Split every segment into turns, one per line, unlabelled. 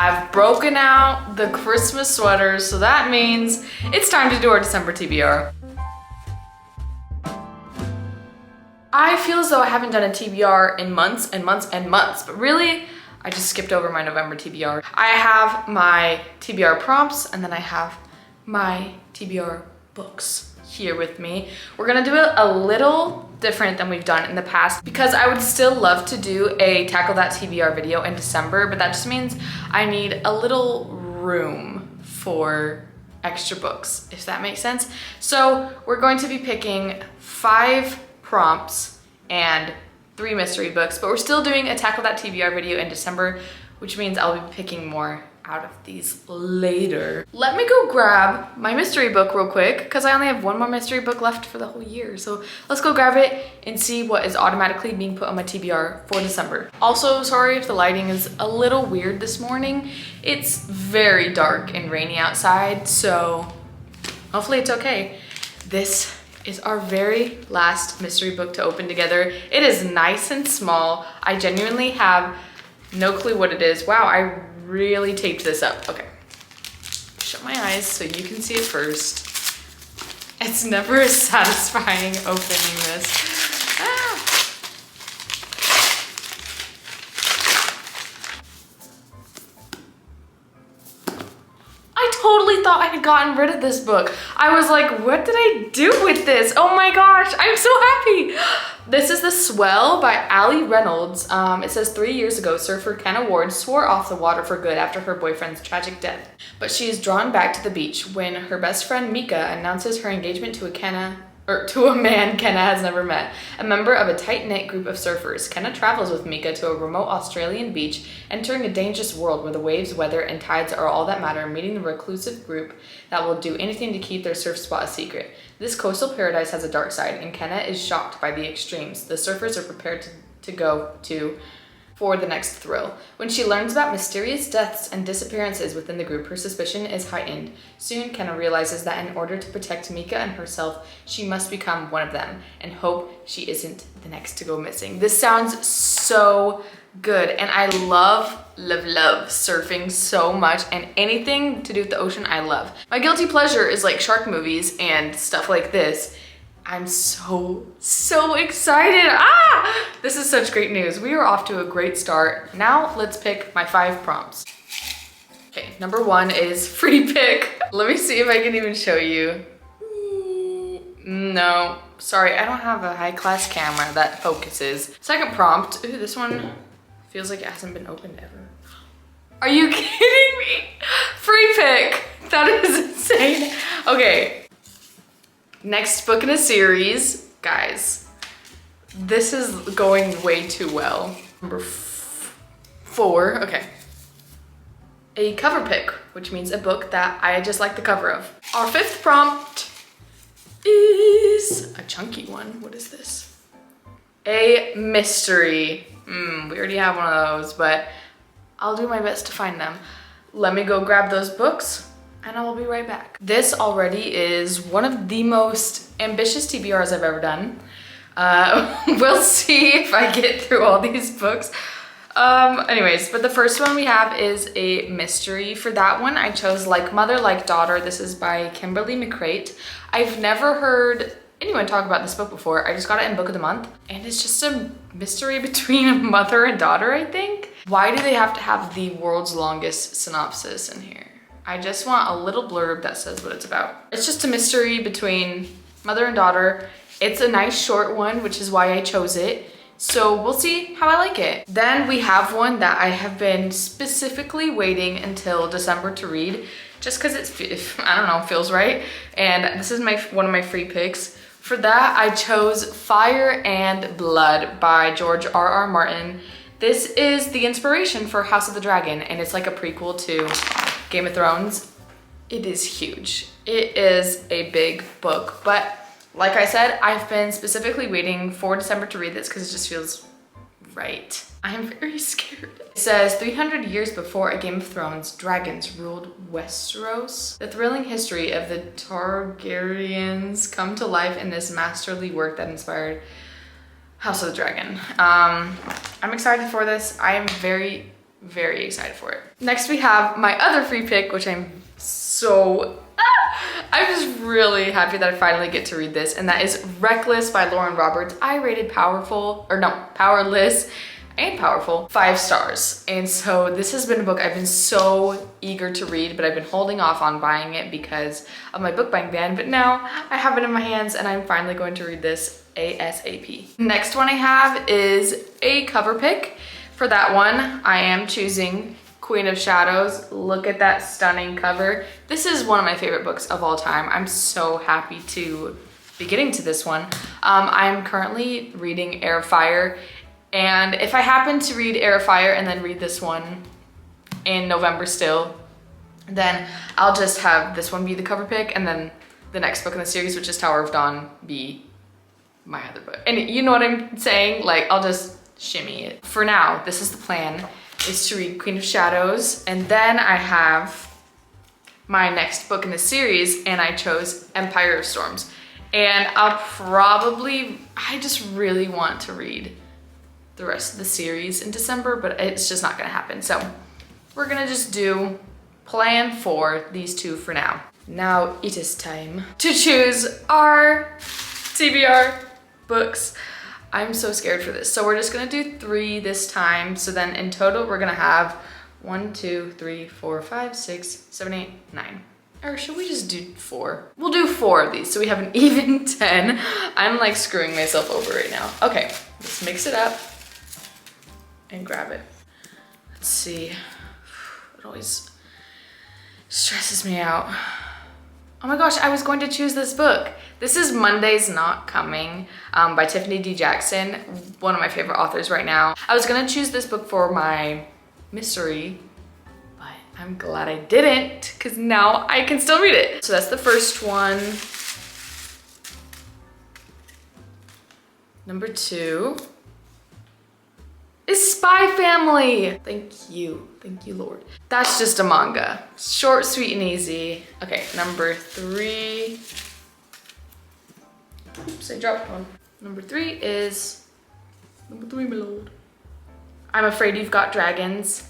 I've broken out the Christmas sweaters, so that means it's time to do our December TBR. I feel as though I haven't done a TBR in months and months and months, but really, I just skipped over my November TBR. I have my TBR prompts, and then I have my TBR books here with me. We're gonna do it a little different than we've done in the past because I would still love to do a Tackle That TBR video in December, but that just means I need a little room for extra books, if that makes sense. So we're going to be picking 5 prompts and 3 mystery books, but we're still doing a Tackle That TBR video in December, which means I'll be picking more out of these later. Let me go grab my mystery book real quick because I only have 1 more mystery book left for the whole year. So let's go grab it and see what is automatically being put on my TBR for December. Also, sorry if the lighting is a little weird this morning. It's very dark and rainy outside, so hopefully it's okay. This is our very last mystery book to open together. It is nice and small. I genuinely have no clue what it is. Wow, I really taped this up. Okay, shut my eyes so you can see it first. It's never as satisfying opening this. Ah. I totally thought I had gotten rid of this book. I was like, what did I do with this? Oh my gosh, I'm so happy. This is The Swell by Allie Reynolds. It says 3 years ago, surfer Kenna Ward swore off the water for good after her boyfriend's tragic death. But she is drawn back to the beach when her best friend Mika announces her engagement to a man Kenna has never met. A member of a tight-knit group of surfers, Kenna travels with Mika to a remote Australian beach, entering a dangerous world where the waves, weather, and tides are all that matter, meeting the reclusive group that will do anything to keep their surf spot a secret. This coastal paradise has a dark side, and Kenna is shocked by the extremes the surfers are prepared to go to for the next thrill. When she learns about mysterious deaths and disappearances within the group, her suspicion is heightened. Soon, Kenna realizes that in order to protect Mika and herself, she must become one of them and hope she isn't the next to go missing. This sounds so good, and I love surfing so much, and anything to do with the ocean I love. My guilty pleasure is like shark movies and stuff like this. I'm so excited. This is such great news. We are off to a great start. Now let's pick my 5 prompts. Okay, number 1 is free pick. Let me see if I can even show you. No, sorry, I don't have a high-class camera that focuses. Second prompt, ooh, this one feels like it hasn't been opened ever. Are you kidding me? Free pick, that is insane. Okay. Next book in a series, guys, this is going way too well. Number 4, okay. A cover pick, which means a book that I just like the cover of. Our 5th prompt is a chunky one. What is this? A mystery. We already have one of those, but I'll do my best to find them. Let me go grab those books and I will be right back. This already is one of the most ambitious TBRs I've ever done. We'll see if I get through all these books. Anyways, but the first one we have is a mystery. For that one, I chose Like Mother, Like Daughter. This is by Kimberly McCrate. I've never heard anyone talk about this book before. I just got it in Book of the Month, and it's just a mystery between a mother and daughter, I think. Why do they have to have the world's longest synopsis in here? I just want a little blurb that says what it's about. It's just a mystery between mother and daughter. It's a nice short one, which is why I chose it. So we'll see how I like it. Then we have one that I have been specifically waiting until December to read, just because it's, I don't know, feels right. And this is one of my free picks. For that, I chose Fire and Blood by George R.R. Martin. This is the inspiration for House of the Dragon, and it's like a prequel to Game of Thrones. It is huge. It is a big book, but like I said, I've been specifically waiting for December to read this because it just feels right. I'm very scared. It says 300 years before a Game of Thrones, dragons ruled Westeros. The thrilling history of the Targaryens come to life in this masterly work that inspired House of the Dragon. I'm excited for this. I am very very excited for it. Next we have my other free pick, which I'm just really happy that I finally get to read this, and that is Reckless by Lauren Roberts. I rated Powerless and Powerful 5 stars. And so this has been a book I've been so eager to read, but I've been holding off on buying it because of my book buying ban, but now I have it in my hands and I'm finally going to read this ASAP. Next one I have is a cover pick. For that one, I am choosing Queen of Shadows. Look at that stunning cover. This is one of my favorite books of all time. I'm so happy to be getting to this one. I'm currently reading Air of Fire, and if I happen to read Air of Fire and then read this one in November still, then I'll just have this one be the cover pick and then the next book in the series, which is Tower of Dawn, be my other book. And you know what I'm saying? Like, I'll just shimmy it. For now, this is the plan, is to read Queen of Shadows, and then I have my next book in the series, and I chose Empire of Storms. And I just really want to read the rest of the series in December, but it's just not gonna happen. So we're gonna just do plan for these two for now. Now it is time to choose our TBR books. I'm so scared for this. So we're just gonna do 3 this time. So then in total, we're gonna have 1, 2, 3, 4, 5, 6, 7, 8, 9. Or should we just do 4? We'll do 4 of these so we have an even 10. I'm like screwing myself over right now. Okay, let's mix it up and grab it. Let's see. It always stresses me out. Oh my gosh, I was going to choose this book. This is Monday's Not Coming by Tiffany D. Jackson, one of my favorite authors right now. I was gonna choose this book for my mystery, but I'm glad I didn't, because now I can still read it. So that's the first one. Number 2 is Spy Family. Thank you, Lord. That's just a manga. Short, sweet, and easy. Okay, number 3. Oops, I dropped one. Number 3 is, number 3, my lord. I'm Afraid You've Got Dragons.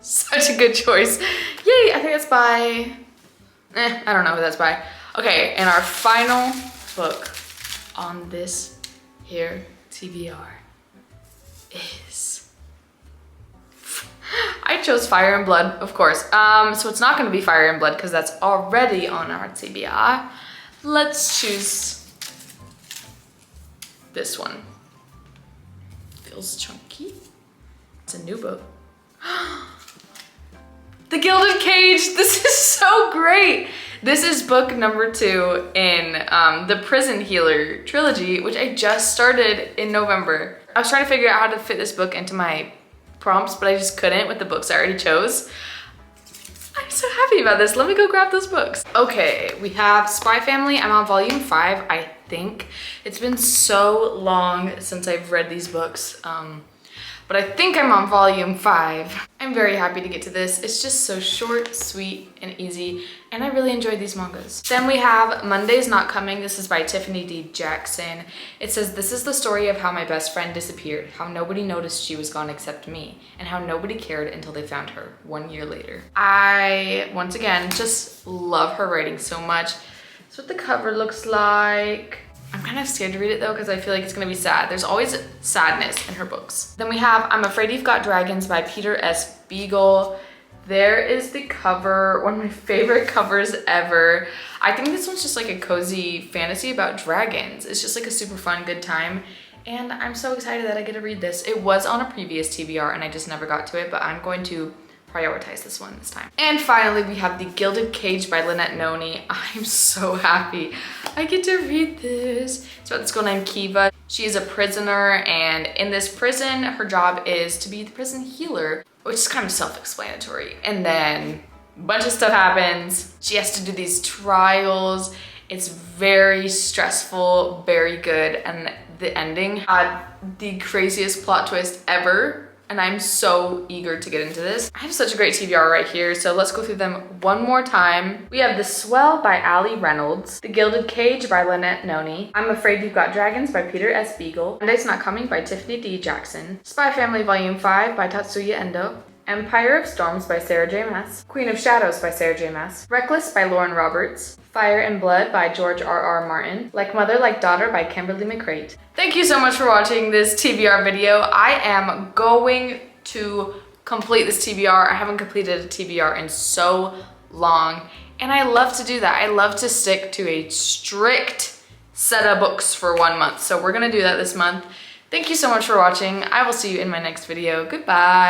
Such a good choice. Yay, I think that's by, I don't know who that's by. Okay, and our final book on this here TBR is, I chose Fire and Blood, of course. So it's not gonna be Fire and Blood because that's already on our TBR. Let's choose this one. Feels chunky. It's a new book. The Gilded Cage. This is so great. This is book number 2 in the Prison Healer trilogy, which I just started in November. I was trying to figure out how to fit this book into my prompts, but I just couldn't with the books I already chose. I'm so happy about this. Let me go grab those books. Okay, we have Spy Family. I'm on volume 5, I think. It's been so long since I've read these books, but I think I'm on volume 5. I'm very happy to get to this. It's just so short, sweet, and easy, and I really enjoyed these mangas. Then we have Monday's Not Coming. This is by Tiffany D. Jackson. It says, this is the story of how my best friend disappeared, how nobody noticed she was gone except me, and how nobody cared until they found her 1 year later. I, once again, just love her writing so much. That's what the cover looks like. I'm kind of scared to read it though because I feel like it's gonna be sad. There's always sadness in her books. Then we have I'm Afraid You've Got Dragons by Peter S. Beagle. There is the cover, one of my favorite covers ever. I think this one's just like a cozy fantasy about dragons. It's just like a super fun, good time. And I'm so excited that I get to read this. It was on a previous TBR and I just never got to it, but I'm going to prioritize this one this time. And finally, we have The Gilded Cage by Lynette Noni. I'm so happy I get to read this. It's about this girl named Kiva. She is a prisoner, and in this prison, her job is to be the prison healer, which is kind of self-explanatory. And then a bunch of stuff happens. She has to do these trials. It's very stressful, very good, and the ending had the craziest plot twist ever. And I'm so eager to get into this. I have such a great TBR right here, so let's go through them one more time. We have The Swell by Ali Reynolds, The Gilded Cage by Lynette Noni, I'm Afraid You've Got Dragons by Peter S. Beagle, Monday's Not Coming by Tiffany D. Jackson, Spy Family Volume 5 by Tatsuya Endo, Empire of Storms by Sarah J. Maas, Queen of Shadows by Sarah J. Maas, Reckless by Lauren Roberts, Fire and Blood by George R.R. Martin, Like Mother Like Daughter by Kimberly McCreight. Thank you so much for watching this TBR video. I am going to complete this TBR. I haven't completed a TBR in so long, and I love to do that. I love to stick to a strict set of books for 1 month. So we're gonna do that this month. Thank you so much for watching. I will see you in my next video. Goodbye.